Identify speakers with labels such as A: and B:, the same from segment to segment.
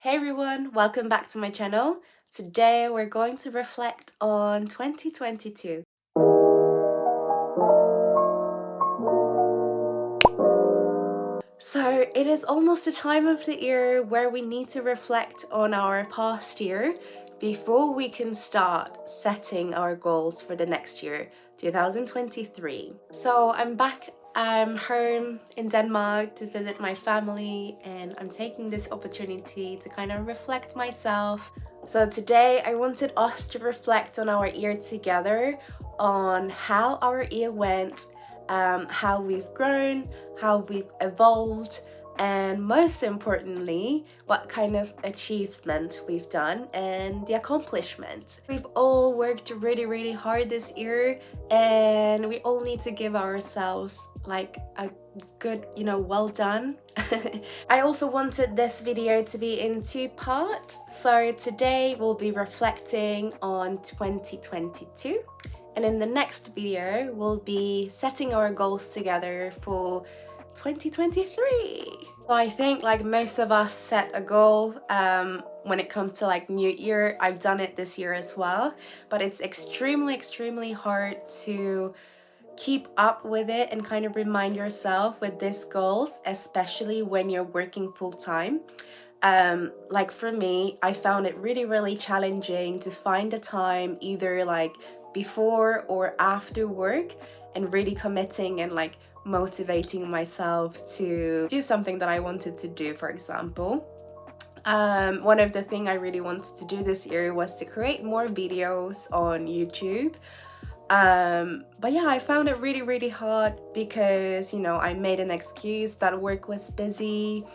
A: Hey everyone, welcome back to my channel. Today we're going to reflect on 2022. So it is almost the time of the year where we need to reflect on our past year before we can start setting our goals for the next year, 2023. So I'm back. I'm home in Denmark to visit my family, and I'm taking this opportunity to kind of reflect myself. So today I wanted us to reflect on our year together, on how our year went, how we've grown, how we've evolved, and most importantly, what kind of achievement we've done and the accomplishment. We've all worked really hard this year, and we all need to give ourselves like a good, well done. I also wanted this video to be in two parts. So today we'll be reflecting on 2022. And in the next video, we'll be setting our goals together for 2023. So I think like most of us set a goal when it comes to like new year. I've done it this year as well, but it's extremely hard to keep up with it and kind of remind yourself with these goals, especially when you're working full-time. Like for me, I found it really challenging to find a time either like before or after work and really committing and like motivating myself to do something that I wanted to do. For example, one of the things I really wanted to do this year was to create more videos on YouTube. But yeah, I found it really hard because, I made an excuse that work was busy.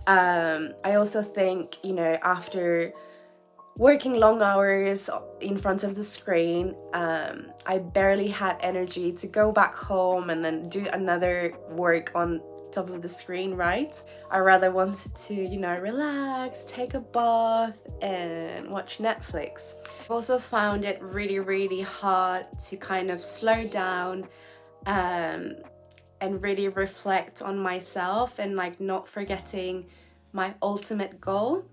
A: I also think, after working long hours in front of the screen, I barely had energy to go back home and then do another work on top of the screen, right? I rather wanted to, relax, take a bath and watch Netflix. I've also found it really hard to kind of slow down and really reflect on myself and like not forgetting my ultimate goal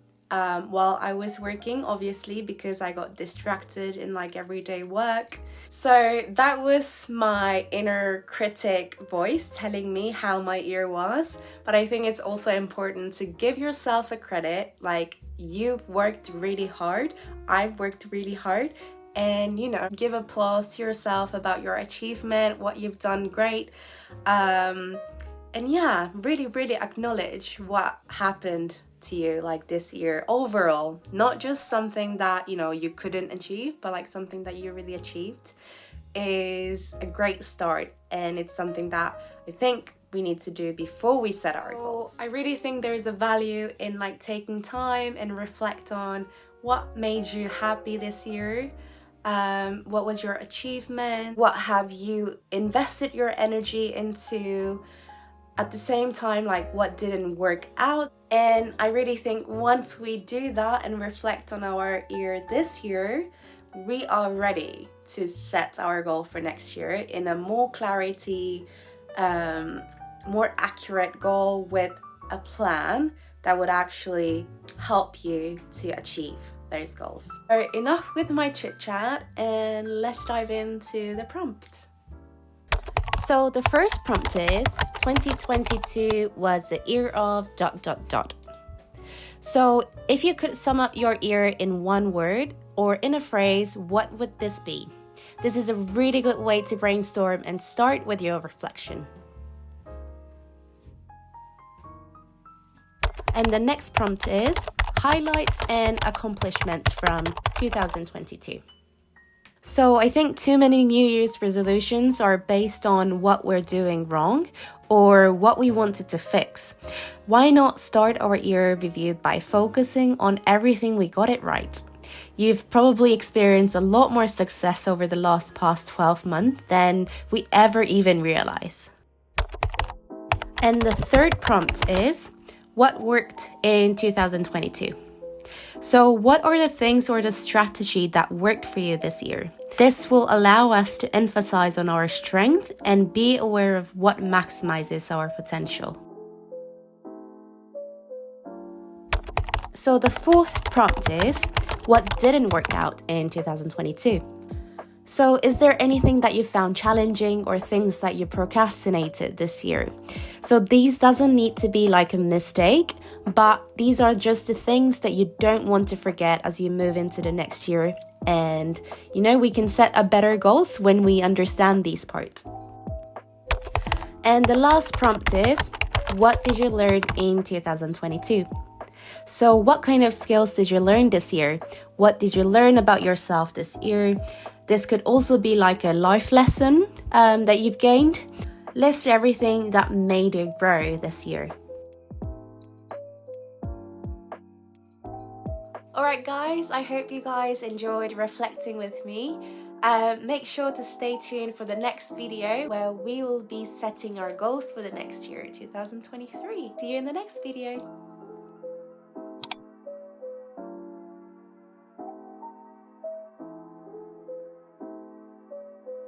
A: while I was working, obviously, because I got distracted in like everyday work. So that was my inner critic voice telling me how my year was. But I think it's also important to give yourself a credit, like you've worked really hard, I've worked really hard, and give applause to yourself about your achievement, what you've done great. And yeah, really acknowledge what happened to you like this year overall, not just something that you couldn't achieve, but like something that you really achieved is a great start, and it's something that I think we need to do before we set our goals. I really think there's a value in like taking time and reflect on what made you happy this year. What was your achievement? What have you invested your energy into? At the same time, like what didn't work out? And I really think once we do that and reflect on our year this year, we are ready to set our goal for next year in a more clarity, more accurate goal with a plan that would actually help you to achieve those goals. So enough with my chit chat, and let's dive into the prompt. So the first prompt is 2022 was the year of ... So if you could sum up your year in one word or in a phrase, what would this be? This is a really good way to brainstorm and start with your reflection. And the next prompt is highlights and accomplishments from 2022. So I think too many New Year's resolutions are based on what we're doing wrong or what we wanted to fix. Why not start our year review by focusing on everything we got it right? You've probably experienced a lot more success over the past 12 months than we ever even realize. And the third prompt is, what worked in 2022? So what are the things or the strategy that worked for you this year? This will allow us to emphasize on our strength and be aware of what maximizes our potential. So the fourth prompt is, what didn't work out in 2022? So is there anything that you found challenging or things that you procrastinated this year? So these doesn't need to be like a mistake, but these are just the things that you don't want to forget as you move into the next year. And, we can set a better goals when we understand these parts. And the last prompt is, what did you learn in 2022? So what kind of skills did you learn this year? What did you learn about yourself this year? This could also be like a life lesson that you've gained. List everything that made you grow this year. Alright guys, I hope you guys enjoyed reflecting with me. Make sure to stay tuned for the next video where we will be setting our goals for the next year, 2023. See you in the next video.